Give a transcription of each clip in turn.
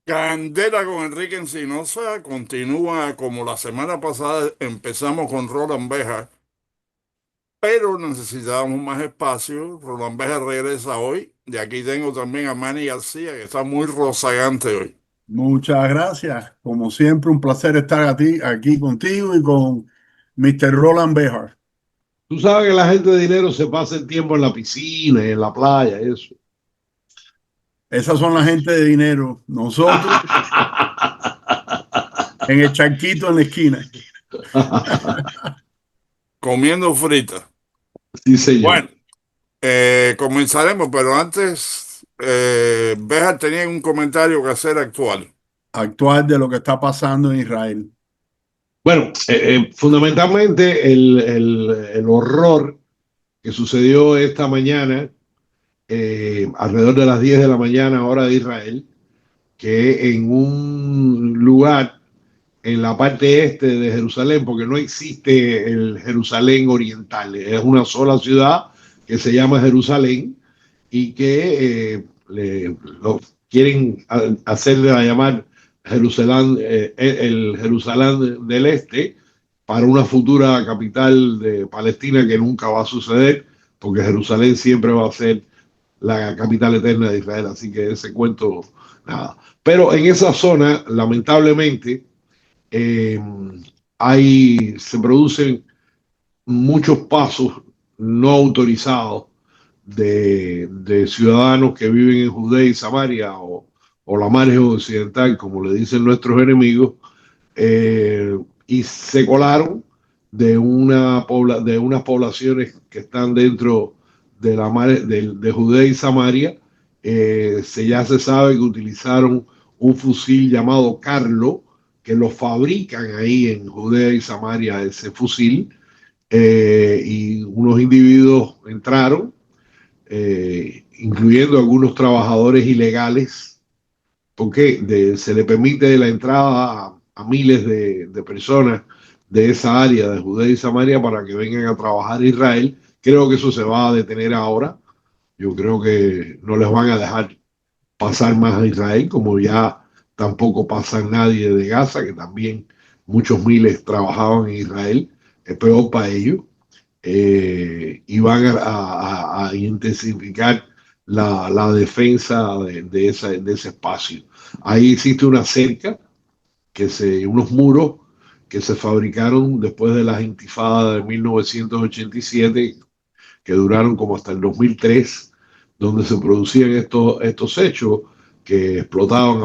Candela con Enrique Encinosa continúa como la semana pasada. Empezamos con Roland Beja, pero necesitábamos más espacio. Roland Beja regresa hoy. Y aquí tengo también a Manny García, que está muy rozagante hoy. Muchas gracias. Como siempre, un placer estar aquí contigo y con Mr. Roland Behar. Tú sabes que la gente de dinero se pasa el tiempo en la piscina y en la playa, eso. Esas son la gente de dinero. Nosotros en el charquito en la esquina. Comiendo frita. Sí, señor. Bueno, comenzaremos, pero antes, Beja tenía un comentario que hacer actual. Actual de lo que está pasando en Israel. Bueno, fundamentalmente el horror que sucedió esta mañana, alrededor de las 10 de la mañana, hora de Israel, que en un lugar en la parte este de Jerusalén, porque no existe el Jerusalén oriental, es una sola ciudad que se llama Jerusalén y que lo quieren hacerle a llamar Jerusalén, el Jerusalén del Este, para una futura capital de Palestina que nunca va a suceder, porque Jerusalén siempre va a ser la capital eterna de Israel, así que ese cuento, nada. Pero en esa zona, lamentablemente, eh, se producen muchos pasos no autorizados de ciudadanos que viven en Judea y Samaria o la margen occidental, como le dicen nuestros enemigos, eh, y se colaron de unas poblaciones que están dentro de de Judea y Samaria. Ya se sabe que utilizaron un fusil llamado Carlo, que lo fabrican ahí en Judea y Samaria, ese fusil, y unos individuos entraron, incluyendo algunos trabajadores ilegales, porque se le permite la entrada a miles de personas de esa área de Judea y Samaria para que vengan a trabajar a Israel. Creo que eso se va a detener ahora. Yo creo que no les van a dejar pasar más a Israel, como ya tampoco pasa nadie de Gaza, que también muchos miles trabajaban en Israel. Es peor para ellos. Y van a intensificar la defensa de ese espacio. Ahí existe una cerca, unos muros que se fabricaron después de las intifadas de 1987, que duraron como hasta el 2003, donde se producían estos hechos que explotaban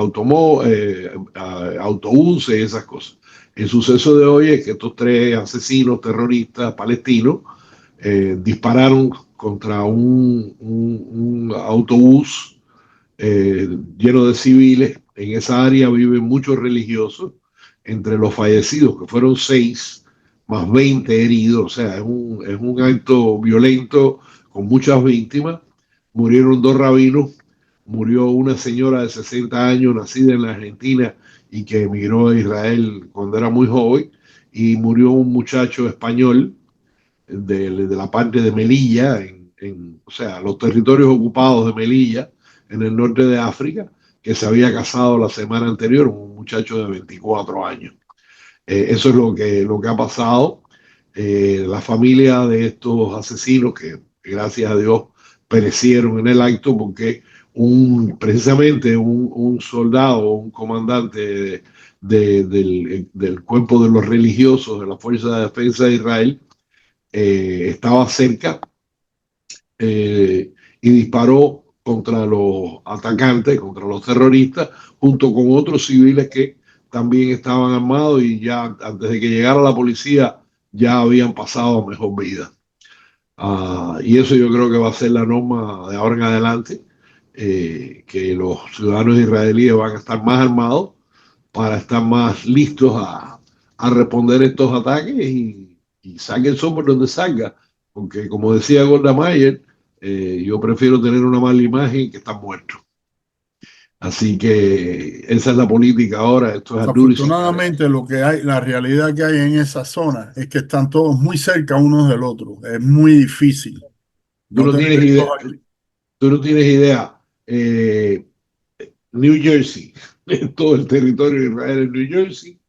autobuses y esas cosas. El suceso de hoy es que estos tres asesinos terroristas palestinos dispararon contra un autobús lleno de civiles. En esa área viven muchos religiosos. Entre los fallecidos, que fueron 6, más 20 heridos, o sea, es un acto violento con muchas víctimas. Murieron dos rabinos, murió una señora de 60 años nacida en la Argentina y que emigró a Israel cuando era muy joven, y murió un muchacho español de la parte de Melilla, o sea, los territorios ocupados de Melilla, en el norte de África, que se había casado la semana anterior, un muchacho de 24 años. Eso es lo que ha pasado. La familia de estos asesinos, que gracias a Dios perecieron en el acto, porque precisamente un soldado, un comandante del cuerpo de los religiosos de la Fuerza de Defensa de Israel, estaba cerca, y disparó contra los atacantes, contra los terroristas, junto con otros civiles que también estaban armados y ya antes de que llegara la policía ya habían pasado a mejor vida. Y eso yo creo que va a ser la norma de ahora en adelante, que los ciudadanos israelíes van a estar más armados para estar más listos a responder estos ataques y saquen son por donde salga. Porque como decía Golda Meir, yo prefiero tener una mala imagen que estar muerto. Así que esa es la política ahora, esto es Honduras. Desafortunadamente, lo que hay, la realidad que hay en esa zona es que están todos muy cerca unos del otro. Es muy difícil Tú no no tener tienes idea, estos aquí. tú no tienes idea. New Jersey. en todo el territorio de Israel en New Jersey,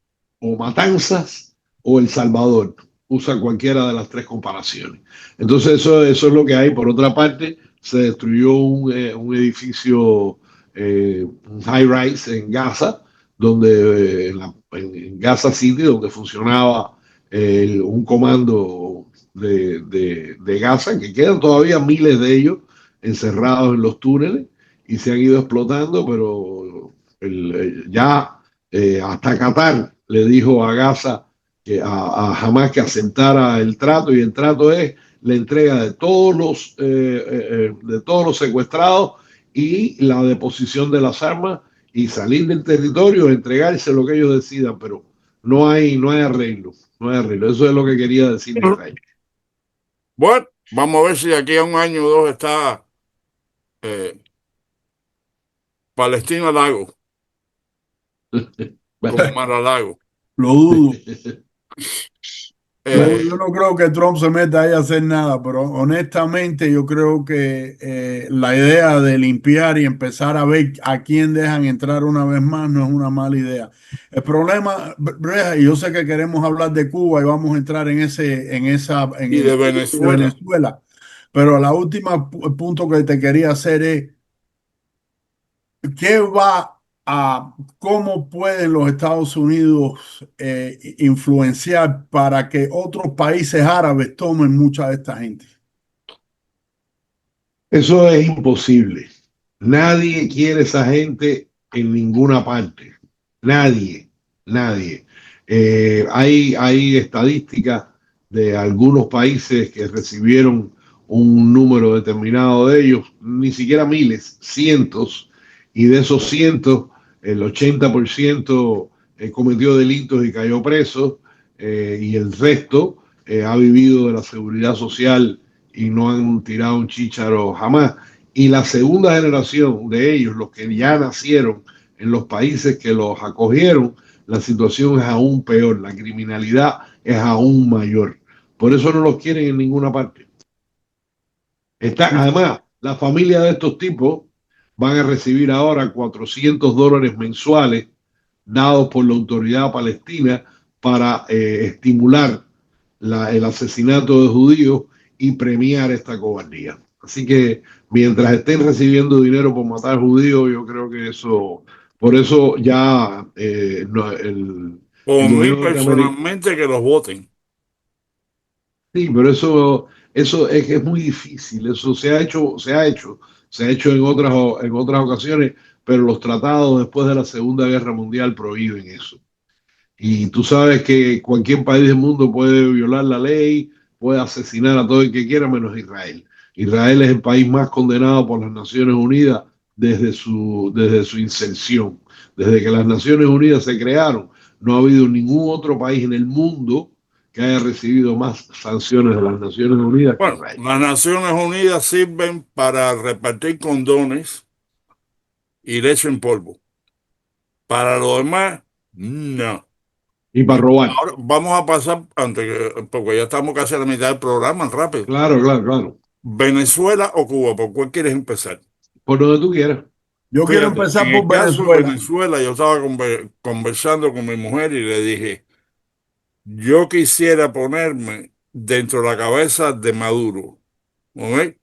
o Matanzas o El Salvador. Usa cualquiera de las tres comparaciones. Entonces eso es lo que hay. Por otra parte, se destruyó un edificio, un high-rise en Gaza, donde en Gaza City, donde funcionaba un comando de Gaza, que quedan todavía miles de ellos encerrados en los túneles y se han ido explotando, pero ya hasta Qatar le dijo a Gaza, a Hamas, que aceptara el trato, y el trato es la entrega de todos los secuestrados y la deposición de las armas y salir del territorio, entregarse lo que ellos decidan, pero no hay arreglo, no hay arreglo. Eso es lo que quería decir Israel. Bueno, vamos a ver si de aquí a un año o dos está Palestina Lago, como Mar-a-Lago. Lo dudo. Yo Eh, no creo que Trump se meta ahí a hacer nada, pero honestamente yo creo que la idea de limpiar y empezar a ver a quién dejan entrar una vez más no es una mala idea. El problema, Breja, y yo sé que queremos hablar de Cuba y vamos a entrar en y de de Venezuela. Venezuela, pero la última punto que te quería hacer es ¿qué va a, cómo pueden los Estados Unidos influenciar para que otros países árabes tomen mucha de esta gente? Eso es imposible. Nadie quiere esa gente en ninguna parte. Nadie, nadie. Hay estadísticas de algunos países que recibieron un número determinado de ellos, ni siquiera miles, cientos, y de esos cientos, el 80% cometió delitos y cayó preso, y el resto ha vivido de la seguridad social y no han tirado un chícharo jamás. Y la segunda generación de ellos, los que ya nacieron en los países que los acogieron, la situación es aún peor, la criminalidad es aún mayor. Por eso no los quieren en ninguna parte. Además, la familia de estos tipos van a recibir ahora $400 mensuales dados por la autoridad palestina para estimular el asesinato de judíos y premiar esta cobardía. Así que mientras estén recibiendo dinero por matar judíos, yo creo que por eso ya Por el mí gobierno norteamericano. personalmente que los voten. Sí, pero eso es que es muy difícil. Eso se ha hecho en otras ocasiones, pero los tratados después de la Segunda Guerra Mundial prohíben eso. Y tú sabes que cualquier país del mundo puede violar la ley, puede asesinar a todo el que quiera, menos Israel. Israel es el país más condenado por las Naciones Unidas desde su inserción. Desde que las Naciones Unidas se crearon, no ha habido ningún otro país en el mundo que haya recibido más sanciones de las Naciones Unidas que Bueno, Israel. las Naciones Unidas sirven para repartir condones y leche en polvo. Para lo demás, no. Y para robar. Ahora vamos a pasar, porque ya estamos casi a la mitad del programa, rápido. Claro, claro, claro. ¿Venezuela o Cuba? ¿Por cuál quieres empezar? Por donde tú quieras. Yo quiero Fíjate, empezar en por el caso de Venezuela. Venezuela, yo estaba conversando con mi mujer y le dije, yo quisiera ponerme dentro de la cabeza de Maduro, ¿ok?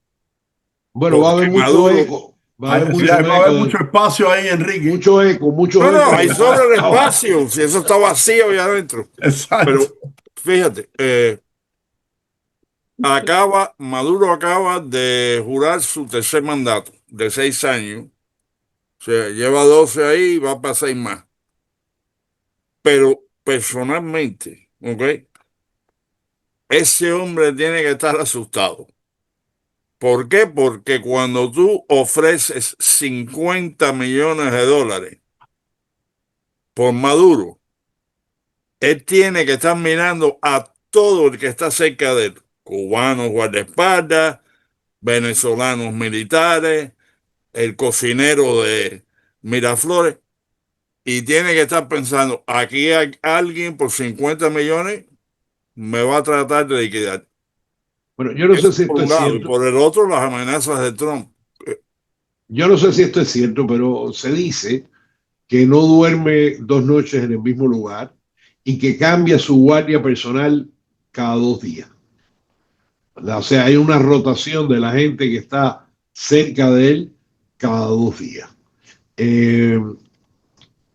Bueno, va a Porque haber mucho Maduro, eco. Va a haber Sí, mucho va a haber eco. mucho espacio ahí, Enrique. no, Mucho no, eco hay de sobre el abajo. espacio, si eso está vacío allá adentro. Exacto. Pero fíjate, Maduro acaba de jurar su tercer mandato de 6 años. O sea, lleva 12 ahí y va para 6 más. Pero personalmente, ¿ok? Ese hombre tiene que estar asustado. ¿Por qué? Porque cuando tú ofreces 50 millones de dólares por Maduro, él tiene que estar mirando a todo el que está cerca de él. Cubanos guardaespaldas, venezolanos militares, el cocinero de Miraflores, y tiene que estar pensando, aquí hay alguien por 50 millones me va a tratar de liquidar. Bueno, yo no sé Eso si por esto un es lado. Y cierto. por el otro, las amenazas de Trump. Yo no sé si esto es cierto, pero se dice que no duerme 2 noches en el mismo lugar y que cambia su guardia personal cada 2 días. O sea, hay una rotación de la gente que está cerca de él cada 2 días. Eh,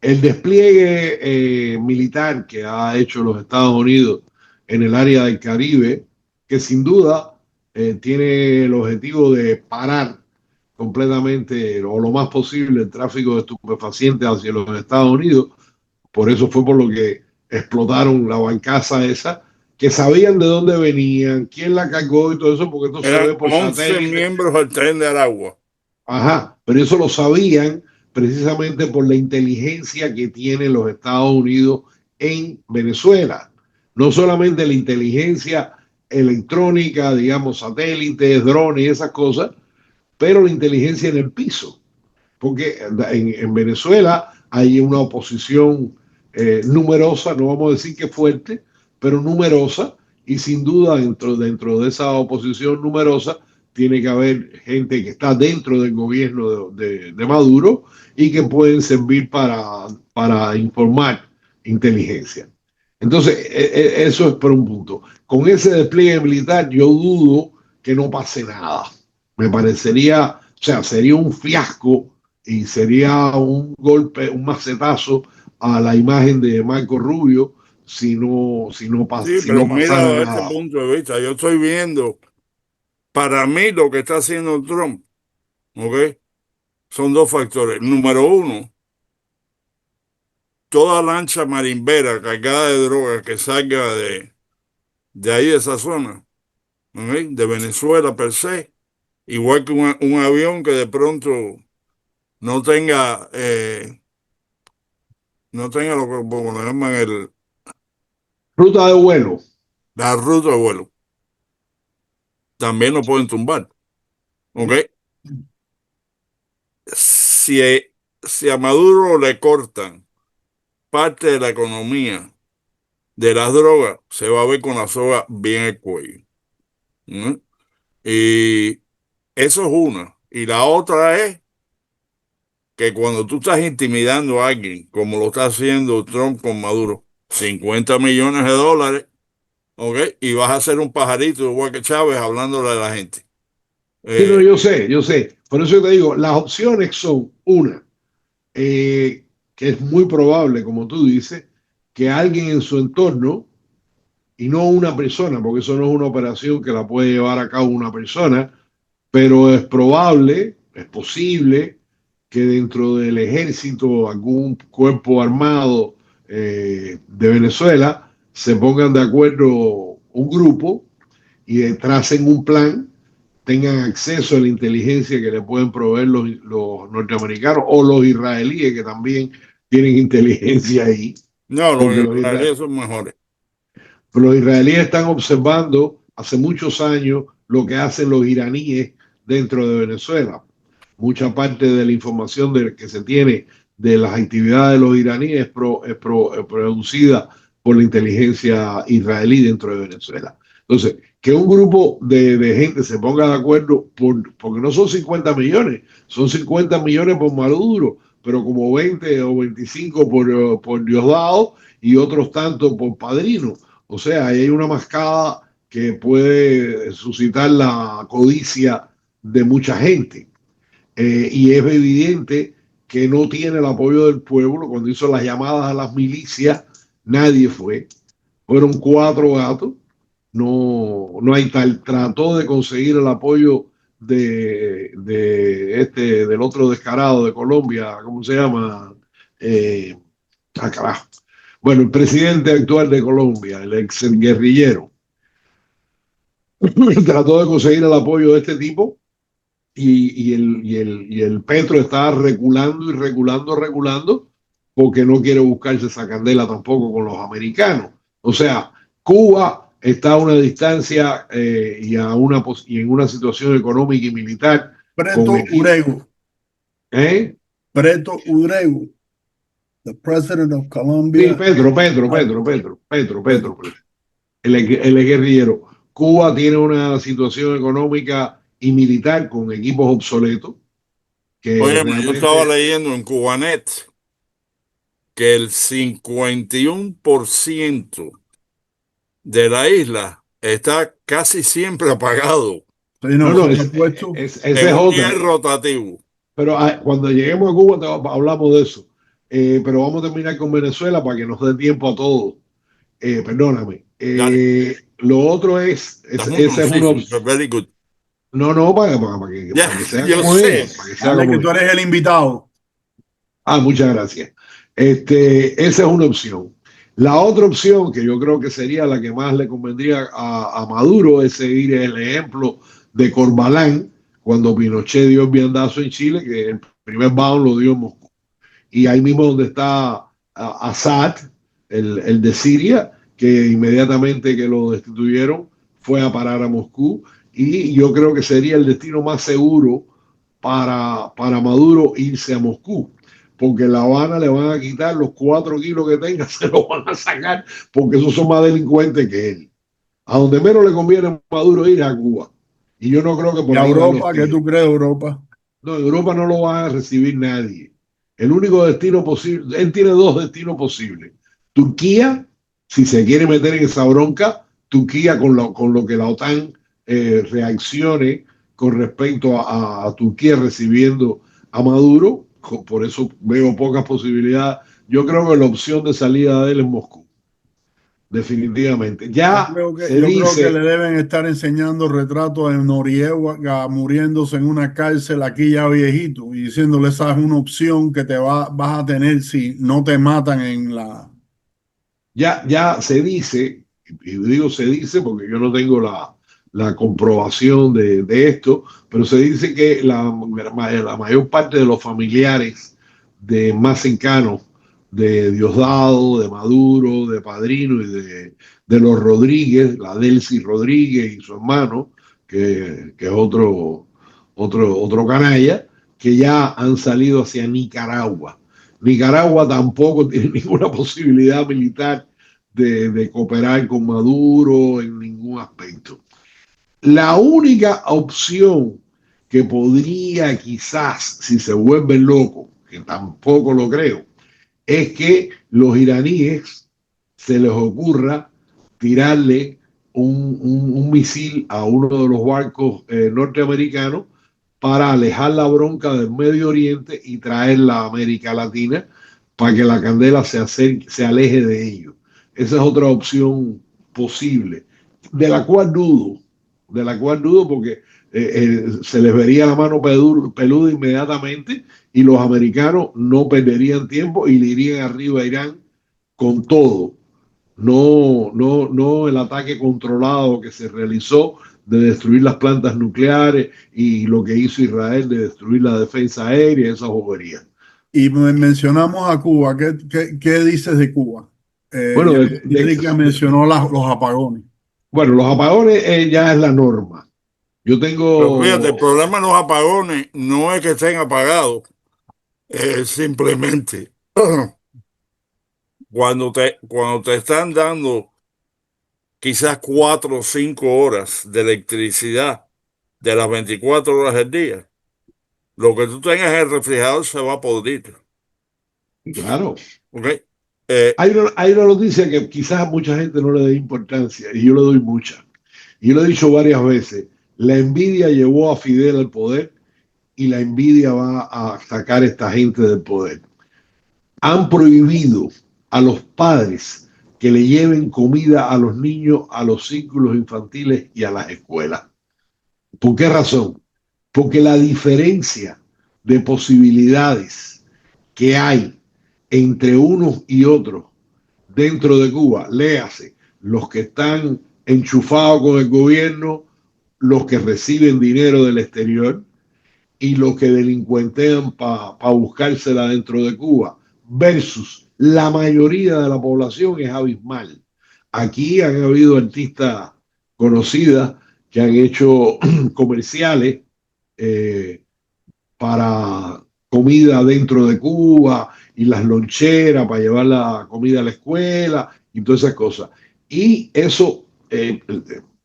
el despliegue militar que ha hecho los Estados Unidos en el área del Caribe, que sin duda tiene el objetivo de parar completamente o lo más posible el tráfico de estupefacientes hacia los Estados Unidos. Por eso fue por lo que explotaron la barcaza esa, que sabían de dónde venían, quién la cargó y todo eso, porque esto se Eran ve por 11 satélite. miembros del Tren de Aragua. Ajá, pero eso lo sabían precisamente por la inteligencia que tienen los Estados Unidos en Venezuela. No solamente la inteligencia electrónica, digamos, satélites, drones y esas cosas, pero la inteligencia en el piso. Porque en Venezuela hay una oposición numerosa, no vamos a decir que fuerte, pero numerosa, y sin duda dentro de esa oposición numerosa tiene que haber gente que está dentro del gobierno de Maduro y que pueden servir para informar inteligencia. Entonces, eso es por un punto. Con ese despliegue militar, yo dudo que no pase nada. Me parecería, o sea, sería un fiasco y sería un golpe, un macetazo a la imagen de Marco Rubio si no, Sí, si pero no mira, pasara desde este nada. punto de vista, yo estoy viendo, para mí lo que está haciendo Trump, ¿ok? Son dos factores. Número uno, toda lancha marimbera cargada de droga que salga de ahí, de esa zona, ¿ok? De Venezuela per se, igual que un avión que de pronto no tenga, no tenga lo que como le llaman Ruta de vuelo. la ruta de vuelo, también lo pueden tumbar, ¿ok? Si, si a Maduro le cortan parte de la economía de las drogas, se va a ver con la soga bien el cuello, ¿no? Y eso es una. Y la otra es que cuando tú estás intimidando a alguien, como lo está haciendo Trump con Maduro, 50 millones de dólares, ¿ok? Y vas a ser un pajarito igual que Chávez hablándole a la gente. Sí, no, Eh, yo sé. Por eso te digo, las opciones son una, que es muy probable, como tú dices, que alguien en su entorno, y no una persona, porque eso no es una operación que la puede llevar a cabo una persona, pero es probable, es posible que dentro del ejército, algún cuerpo armado de Venezuela, se pongan de acuerdo un grupo y tracen un plan, tengan acceso a la inteligencia que le pueden proveer los norteamericanos o los israelíes que también tienen inteligencia ahí, no, porque los israelíes son mejores. los israelíes están observando hace muchos años lo que hacen los iraníes dentro de Venezuela. Mucha parte de la información que se tiene de las actividades de los iraníes es producida por la inteligencia israelí dentro de Venezuela. Entonces, que un grupo de gente se ponga de acuerdo, porque no son 50 millones, son 50 millones por Maduro, pero como 20 o 25 por Diosdado y otros tantos por Padrino. O sea, ahí hay una mascada que puede suscitar la codicia de mucha gente. Y es evidente que no tiene el apoyo del pueblo. Cuando hizo las llamadas a las milicias, nadie fue. Fueron 4 gatos. No, no hay tal. Trató de conseguir el apoyo del otro descarado de Colombia, ¿cómo se llama? Eh, carajo. Bueno, el presidente actual de Colombia, el ex guerrillero, trató de conseguir el apoyo de este tipo y el Petro está reculando y reculando porque no quiere buscarse esa candela tampoco con los americanos. O sea, Cuba está a una distancia y en una situación económica y militar con Preto equipo. Uregu, ¿Eh? Preto Uregu, the president of Sí, Colombia. Petro, el guerrillero. Cuba tiene una situación económica y militar con equipos obsoletos que Oye, yo estaba realmente. leyendo en Cubanet que el 51% de la isla está casi siempre apagado Sí, No, no, no, se ha puesto. esa en es un otra. día rotativo. Pero cuando lleguemos a Cuba hablamos de eso. Pero vamos a terminar con Venezuela para que nos dé tiempo a todos. Perdóname. Dale, Lo otro estás muy esa es una conciso, opción. very good. No, no, Ya, para que sea yo como sé. es, para que sea Dale, como que tú es. eres el invitado. Muchas gracias. Esa es una opción. La otra opción, que yo creo que sería la que más le convendría a Maduro, es seguir el ejemplo de Corbalán, cuando Pinochet dio el viandazo en Chile, que el primer bound lo dio en Moscú. Y ahí mismo donde está Assad, el de Siria, que inmediatamente que lo destituyeron fue a parar a Moscú. Y yo creo que sería el destino más seguro para Maduro irse a Moscú, porque en La Habana le van a quitar los 4 kilos que tenga, se los van a sacar, porque esos son más delincuentes que él. A donde menos le conviene a Maduro ir a Cuba. Y yo no creo que ¿Y por a ahí van los Europa? ¿Qué tiros. tú crees de Europa? No, en Europa no lo va a recibir nadie. El único destino posible, él tiene dos destinos posibles. Turquía, si se quiere meter en esa bronca, Turquía con lo que la OTAN reaccione con respecto a Turquía recibiendo a Maduro, por eso veo pocas posibilidades. Yo creo que la opción de salida de él es Moscú, definitivamente. Ya se Yo creo que le dice, deben estar enseñando retratos de Noriega muriéndose en una cárcel aquí ya viejito y diciéndole esa es una opción que vas a tener si no te matan en la... ya se dice, y digo se dice porque yo no tengo la comprobación de esto, pero se dice que la mayor parte de los familiares de más cercanos de Diosdado, de Maduro, de Padrino y de los Rodríguez, la Delcy Rodríguez y su hermano, que es otro canalla, que ya han salido hacia Nicaragua. Nicaragua tampoco tiene ninguna posibilidad militar de cooperar con Maduro en ningún aspecto. La única opción que podría quizás, si se vuelve loco, que tampoco lo creo, es que los iraníes se les ocurra tirarle un misil a uno de los barcos norteamericanos para alejar la bronca del Medio Oriente y traerla a América Latina para que la candela se aleje de ellos. Esa es otra opción posible, de la cual dudo porque se les vería la mano peluda inmediatamente y los americanos no perderían tiempo y le irían arriba a Irán con todo. No el ataque controlado que se realizó de destruir las plantas nucleares y lo que hizo Israel de destruir la defensa aérea, esa bobería. Y mencionamos a Cuba. ¿Qué dices de Cuba? Ya Bueno, Enrique mencionó los apagones. bueno, los apagones ya es la norma. Yo Pero fíjate, el tengo, problema de los apagones no es que estén apagados, es simplemente cuando te están dando quizás 4 o 5 horas de electricidad de las 24 horas del día, lo que tú tengas en el refrigerador se va a podrir. claro, ¿Ok? Eh, hay una noticia que quizás a mucha gente no le dé importancia y yo le doy mucha. Y yo lo he dicho varias veces, la envidia llevó a Fidel al poder y la envidia va a sacar a esta gente del poder. Han prohibido a los padres que le lleven comida a los niños a los círculos infantiles y a las escuelas. ¿Por qué razón? Porque la diferencia de posibilidades que hay entre unos y otros dentro de Cuba, léase, los que están enchufados con el gobierno, los que reciben dinero del exterior y los que delincuentean para buscársela dentro de Cuba, versus la mayoría de la población es abismal. Aquí han habido artistas conocidas que han hecho comerciales eh, para comida dentro de Cuba y las loncheras para llevar la comida a la escuela y todas esas cosas. Y eso,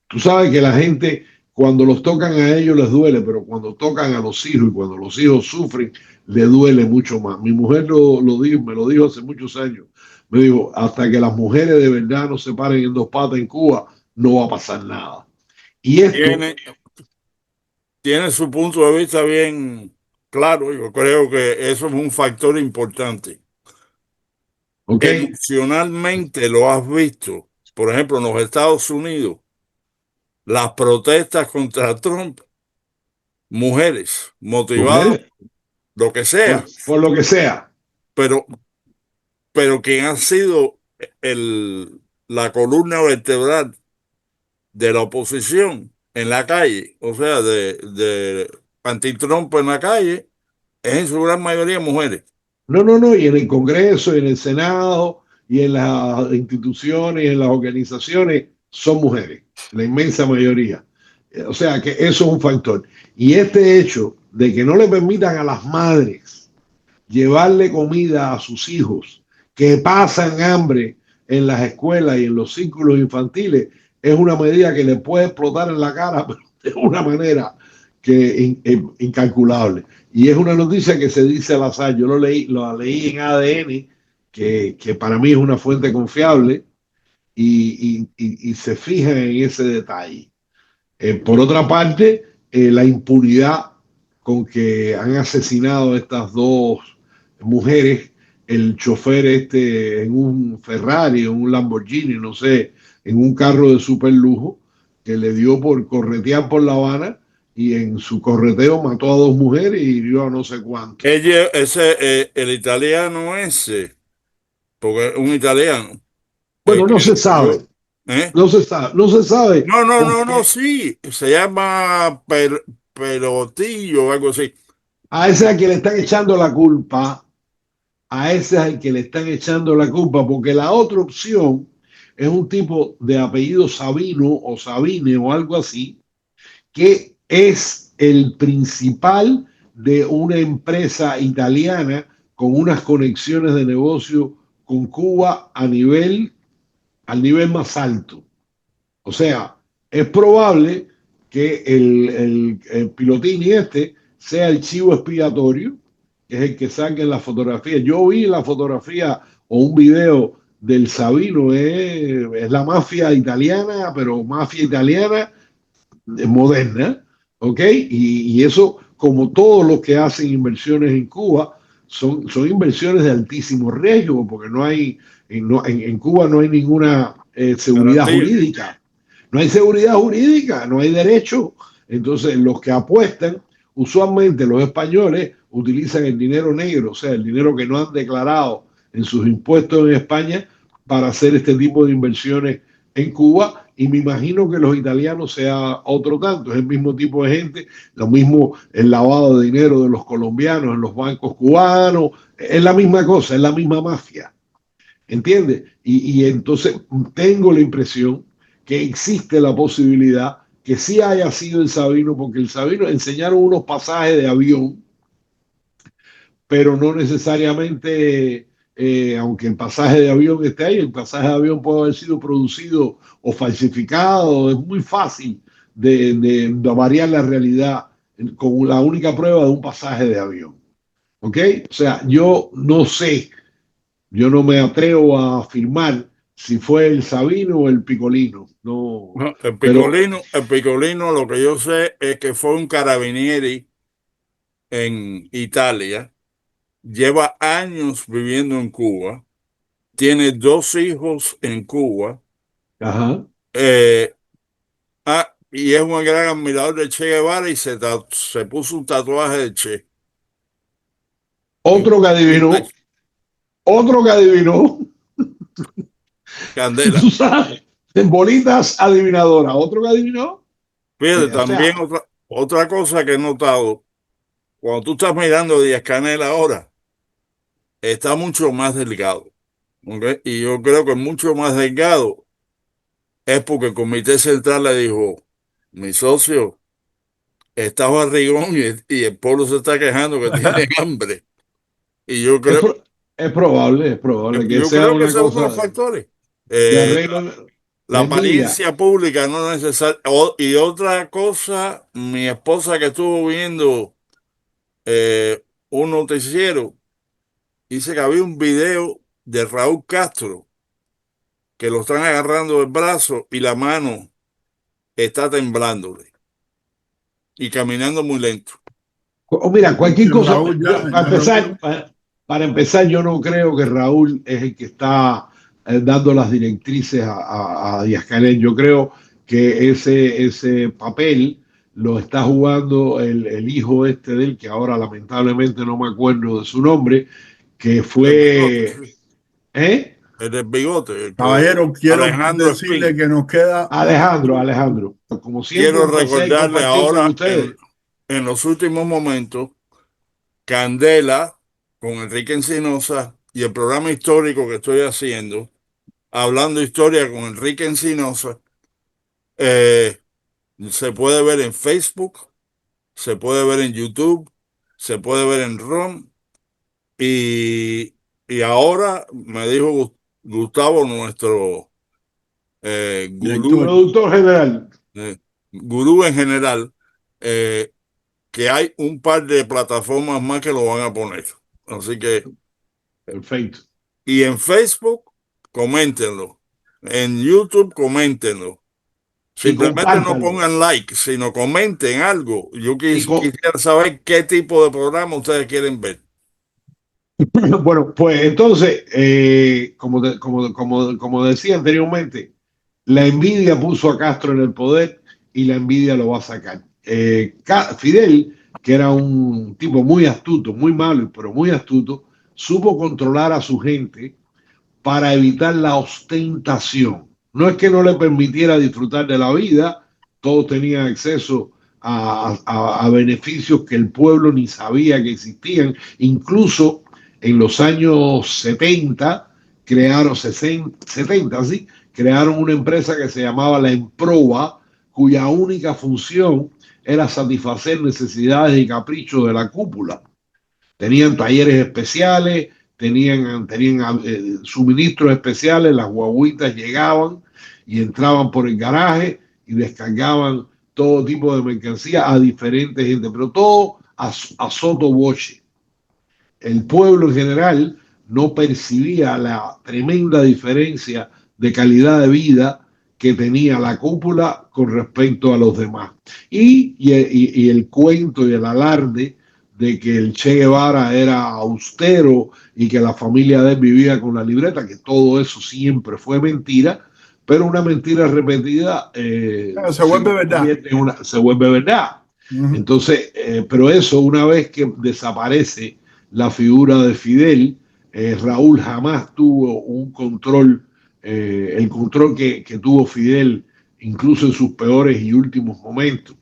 tú sabes que la gente cuando los tocan a ellos les duele, pero cuando tocan a los hijos y cuando los hijos sufren, le duele mucho más. Mi mujer lo dijo, me lo dijo hace muchos años. Me dijo, hasta que las mujeres de verdad no se paren en dos patas en Cuba, no va a pasar nada. Y esto, Tiene su punto de vista bien claro. Yo creo que eso es un factor importante. ¿ok? Emocionalmente lo has visto. Por ejemplo, en los Estados Unidos, las protestas contra Trump, mujeres motivadas, Mujeres, lo que sea, por lo que sea. pero, pero quien ha sido la columna vertebral de la oposición en la calle, o sea, de anti-Trump en la calle, es en su gran mayoría mujeres. No, no, no, y en el Congreso, y en el Senado, y en las instituciones, y en las organizaciones, son mujeres, la inmensa mayoría. O sea que eso es un factor. Y este hecho de que no le permitan a las madres llevarle comida a sus hijos que pasan hambre en las escuelas y en los círculos infantiles, es una medida que le puede explotar en la cara, pero de una manera que incalculable. Y es una noticia que se dice al azar. Yo lo leí en ADN, que para mí es una fuente confiable, y se fija en ese detalle. Por otra parte, la impunidad con que han asesinado a estas dos mujeres, el chofer este en un Ferrari, en un Lamborghini, no sé, en un carro de super lujo, que le dio por corretear por La Habana y en su correteo mató a dos mujeres y hirió a no sé cuánto. El italiano ese, porque es un italiano, Bueno, no que se sabe, murió, ¿eh? no se sabe, no se sabe No, no, no, no, porque sí, se llama Pelotillo o algo así. a ese a quien le están echando la culpa, a ese es al que le están echando la culpa, porque la otra opción es un tipo de apellido Sabino o Sabine o algo así, que es el principal de una empresa italiana con unas conexiones de negocio con Cuba al nivel más alto. O sea, es probable que el Pilotini este sea el chivo expiatorio, que es el que saque la fotografía. Yo vi la fotografía o un video del Sabino, es la mafia italiana, pero mafia italiana moderna, ¿ok? Y eso, como todos los que hacen inversiones en Cuba, son inversiones de altísimo riesgo, porque no hay, en Cuba no hay ninguna seguridad Garantía. jurídica. No hay seguridad jurídica, no hay derecho. Entonces, los que apuestan, usualmente los españoles utilizan el dinero negro, o sea, el dinero que no han declarado en sus impuestos en España para hacer este tipo de inversiones en Cuba, y me imagino que los italianos sea otro tanto, es el mismo tipo de gente, lo mismo el lavado de dinero de los colombianos en los bancos cubanos, es la misma cosa, es la misma mafia, ¿entiendes? Y entonces tengo la impresión que existe la posibilidad que sí haya sido el Sabino, porque el Sabino enseñaron unos pasajes de avión, pero no necesariamente, aunque el pasaje de avión esté ahí, el pasaje de avión puede haber sido producido o falsificado, es muy fácil de variar la realidad con la única prueba de un pasaje de avión. ¿Ok? O sea, yo no sé, yo no me atrevo a afirmar si fue el Sabino o el Picolino, no, No, pero, El Picolino, lo que yo sé es que fue un carabinieri en Italia, lleva años viviendo en Cuba, tiene dos hijos en Cuba, ajá. eh, y es un gran admirador de Che Guevara y se puso un tatuaje de Che en Otro que el adivinó, pecho, otro que adivinó. candela. Tú sabes, en bolitas adivinadoras. Otro que adivinó. Fíjate, O sea, también otra cosa que he notado, cuando tú estás mirando Díaz Canel ahora, está mucho más delgado. ¿Ok? Y yo creo que mucho más delgado es porque el Comité Central le dijo, mi socio, está barrigón y el pueblo se está quejando que tiene hambre. Y es, es probable que yo sea creo que una ese es uno de los cosa factores. de Eh, arreglo. La envidia. apariencia pública no es necesaria. Y otra cosa, mi esposa que estuvo viendo un noticiero, dice que había un video de Raúl Castro que lo están agarrando del brazo y la mano está temblándole y caminando muy lento. O mira, cualquier Que cosa, Raúl ya, para ya Raúl, empezar, para empezar, yo no creo que Raúl es el que está dando las directrices a Díaz Canel. Yo creo que ese papel lo está jugando el hijo este de él, que ahora lamentablemente no me acuerdo de su nombre, que El bigote, fue, sí. ¿eh? El del bigote, el que caballero, quiero Alejandro decirle Espín. que nos queda un Alejandro, minuto. Alejandro. Como siempre, Quiero un placer recordarle compartir con ahora ustedes. en los últimos momentos Candela con Enrique Encinosa y el programa histórico que estoy haciendo, hablando historia con Enrique Encinosa, eh, se puede ver en Facebook, se puede ver en YouTube, se puede ver en ROM y, y ahora me dijo Gustavo, nuestro Director. Productor general. eh, gurú en general, eh, que hay un par de plataformas más que lo van a poner. Así que, Perfecto. y en Facebook, coméntenlo. En YouTube, coméntenlo. Y Simplemente no compártanlo. pongan like, sino comenten algo. Yo Y quisiera saber qué tipo de programa ustedes quieren ver. bueno, pues entonces, como decía anteriormente, la envidia puso a Castro en el poder y la envidia lo va a sacar. Fidel, que era un tipo muy astuto, muy malo, pero muy astuto, supo controlar a su gente para evitar la ostentación. No es que no le permitiera disfrutar de la vida, todos tenían acceso a beneficios que el pueblo ni sabía que existían. Incluso en los años 70, crearon 70, ¿sí? Crearon una empresa que se llamaba la Emproba, cuya única función era satisfacer necesidades y caprichos de la cúpula. Tenían talleres especiales, tenían suministros especiales, las guaguitas llegaban y entraban por el garaje y descargaban todo tipo de mercancía a diferentes gente, pero todo a sotoboche. El pueblo en general no percibía la tremenda diferencia de calidad de vida que tenía la cúpula con respecto a los demás. Y el cuento y el alarde de que el Che Guevara era austero y que la familia de él vivía con la libreta, que todo eso siempre fue mentira, pero una mentira repetida Se vuelve verdad. se vuelve verdad. Ujú. Entonces, pero eso una vez que desaparece la figura de Fidel, Raúl jamás tuvo un control, el control que tuvo Fidel, incluso en sus peores y últimos momentos,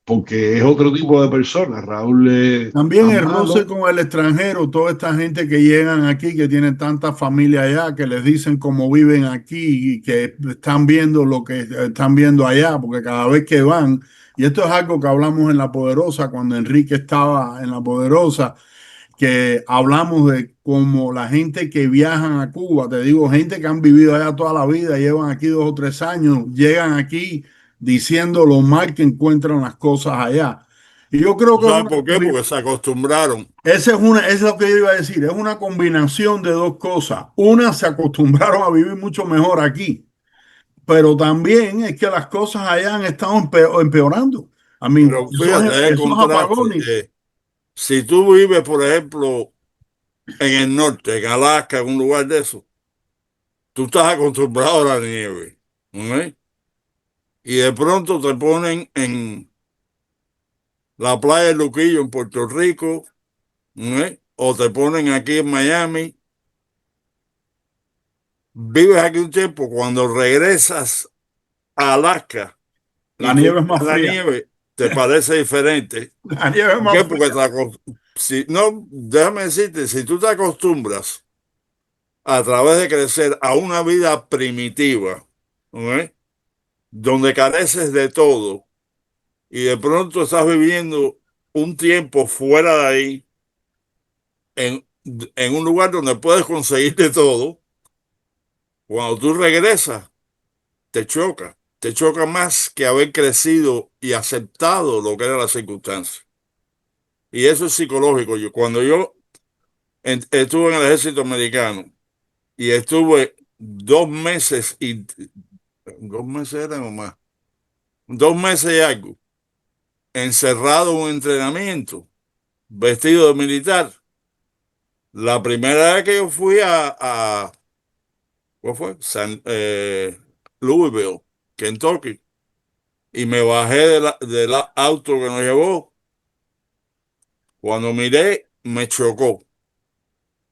porque es otro tipo de persona. Raúl es También tan el roce malo. con el extranjero, toda esta gente que llegan aquí, que tienen tanta familia allá, que les dicen cómo viven aquí y que están viendo lo que están viendo allá, porque cada vez que van, y esto es algo que hablamos en La Poderosa, cuando Enrique estaba en La Poderosa, que hablamos de cómo la gente que viajan a Cuba, te digo, gente que han vivido allá toda la vida, llevan aquí 2 o 3 años, llegan aquí diciendo lo mal que encuentran las cosas allá. Y yo creo que es ¿Sabes una por qué? Porque se acostumbraron. esa es lo que yo iba a decir, es una combinación de dos cosas. Una, se acostumbraron a vivir mucho mejor aquí, pero también es que las cosas allá han estado empeorando. A mí, Pero fíjate, el esos contraste. apagones, Si tú vives, por ejemplo, en el norte, en Alaska, en un lugar de eso, tú estás acostumbrado a la nieve, ¿no? Y de pronto te ponen en la playa de Luquillo, en Puerto Rico, ¿no? O te ponen aquí en Miami. Vives aquí un tiempo, cuando regresas a Alaska la y tú nieve es ves más la fría. nieve, te parece diferente. La nieve es ¿Por más qué? Porque fría. si no, déjame decirte, si tú te acostumbras a través de crecer a una vida primitiva, ¿ok? Donde careces de todo y de pronto estás viviendo un tiempo fuera de ahí, en, en un lugar donde puedes conseguir de todo, cuando tú regresas, te choca más que haber crecido y aceptado lo que era la circunstancia. Y eso es psicológico. Cuando yo estuve en el ejército americano y estuve 2 meses y 2 meses eran o más, 2 meses y algo, encerrado en un entrenamiento, vestido de militar. La primera vez que yo fui ¿cuál fue? Louisville, Kentucky, y me bajé del auto que nos llevó. Cuando miré, me chocó,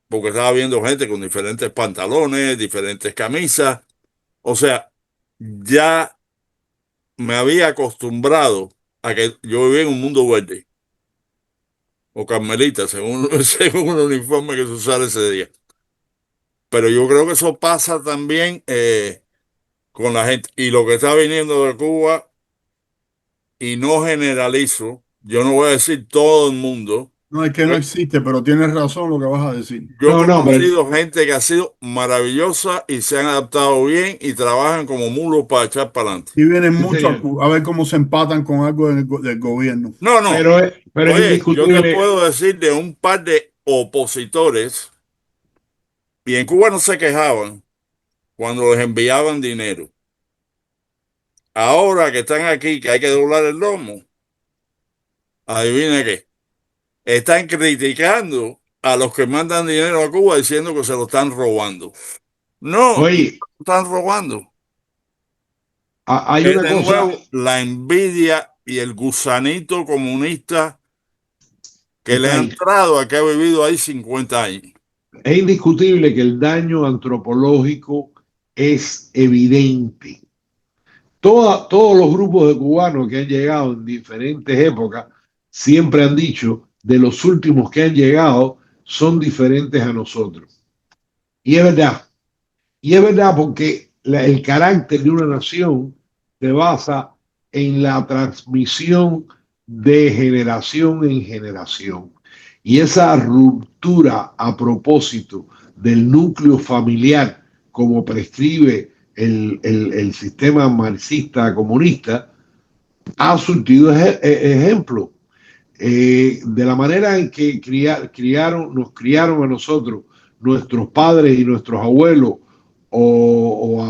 porque estaba viendo gente con diferentes pantalones, diferentes camisas. O sea, ya me había acostumbrado a que yo vivía en un mundo verde, o carmelita, según, según el uniforme que se usara ese día. Pero yo creo que eso pasa también con la gente. Y lo que está viniendo de Cuba, y no generalizo, yo no voy a decir todo el mundo. No, es que no existe, pero tienes razón lo que vas a decir. Yo he No, pero conocido gente que ha sido maravillosa y se han adaptado bien y trabajan como mulos para echar para adelante. Y vienen sí, mucho señor. a ver cómo se empatan con algo del gobierno. No, no. Pero es Oye, yo te indiscutible. puedo decir de un par de opositores, y en Cuba no se quejaban cuando les enviaban dinero. Ahora que están aquí, que hay que doblar el lomo, adivina qué. Están criticando a los que mandan dinero a Cuba diciendo que se lo están robando. No, no Oye, lo están robando. hay Es una de cosa, nuevo la envidia y el gusanito comunista que le está ha ahí. entrado a que ha vivido ahí 50 años. Es indiscutible que el daño antropológico es evidente. Todos los grupos de cubanos que han llegado en diferentes épocas siempre han dicho de los últimos que han llegado son diferentes a nosotros. Y es verdad. Y es verdad porque el carácter de una nación se basa en la transmisión de generación en generación. Y esa ruptura a propósito del núcleo familiar, como prescribe el sistema marxista comunista, ha surtido ejemplo de la manera en que nos criaron a nosotros, nuestros padres y nuestros abuelos, o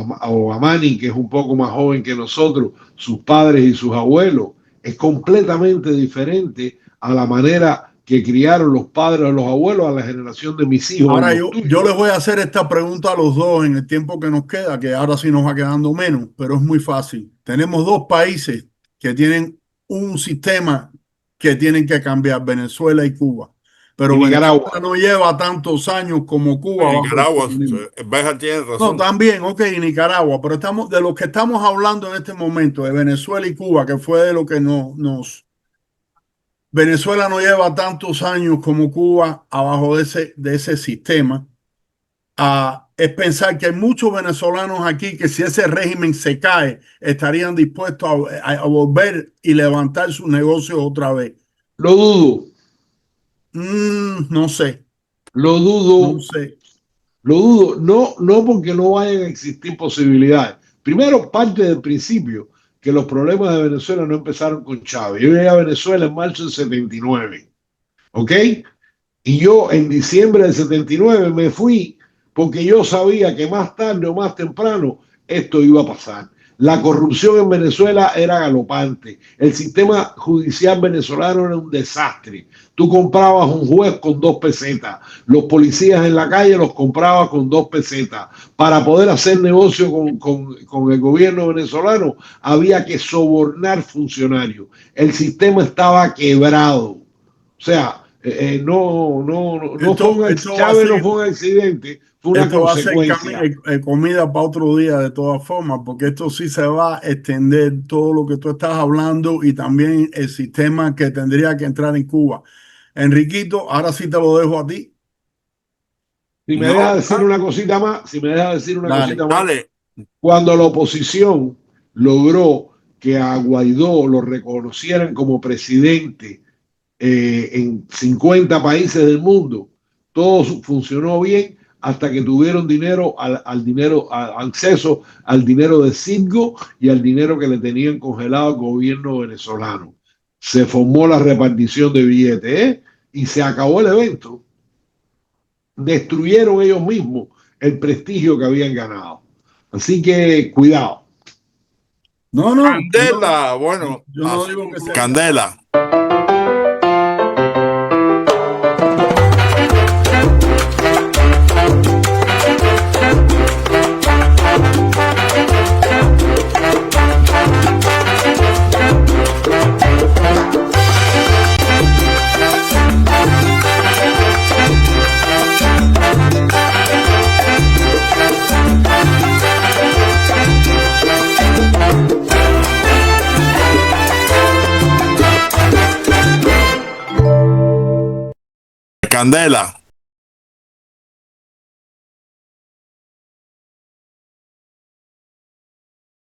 a Manny, que es un poco más joven que nosotros, sus padres y sus abuelos, es completamente diferente a la manera que criaron los padres o los abuelos a la generación de mis hijos y Ahora los yo tuyos. les voy a hacer esta pregunta a los dos en el tiempo que nos queda, que ahora sí nos va quedando menos, pero es muy fácil. Tenemos dos países que tienen un sistema que tienen que cambiar, Venezuela y Cuba. Pero Y Venezuela Nicaragua. no lleva tantos años como Cuba En bajo el Nicaragua, comunismo. Beja tiene No, razón. también, ok, Nicaragua, pero estamos de lo que estamos hablando en este momento, de Venezuela y Cuba, que fue de lo que nos... Venezuela no lleva tantos años como Cuba abajo de ese sistema. Es pensar que hay muchos venezolanos aquí que si ese régimen se cae, estarían dispuestos a volver y levantar sus negocios otra vez. Lo dudo, No sé, lo no dudo. sé. Lo dudo, no porque no vayan a existir posibilidades. Primero, parte del principio que los problemas de Venezuela no empezaron con Chávez. Yo llegué a Venezuela en marzo del 79, ¿ok? Y yo en diciembre del 79 me fui porque yo sabía que más tarde o más temprano esto iba a pasar. La corrupción en Venezuela era galopante. El sistema judicial venezolano era un desastre. Tú comprabas un juez con 2 pesetas. Los policías en la calle los comprabas con 2 pesetas. Para poder hacer negocio con el gobierno venezolano había que sobornar funcionarios. El sistema estaba quebrado. O sea, no fue Esto va a Chávez no ser, fue un accidente, fue una esto va a ser consecuencia. comida para otro día de todas formas, porque esto sí se va a extender todo lo que tú estás hablando y también el sistema que tendría que entrar en Cuba. Enriquito, ahora sí te lo dejo a ti. Si me No, deja decir una cosita más, si me deja decir una Dale. cosita más, dale. cuando la oposición logró que a Guaidó lo reconocieran como presidente en 50 países del mundo, todo funcionó bien hasta que tuvieron dinero, acceso al dinero de Citgo y al dinero que le tenían congelado al gobierno venezolano. Se formó la repartición de billetes, ¿eh? Y se acabó el evento. Destruyeron ellos mismos el prestigio que habían ganado. Así que cuidado. No, no, Candela, bueno, yo no digo que sea. Candela. Candela.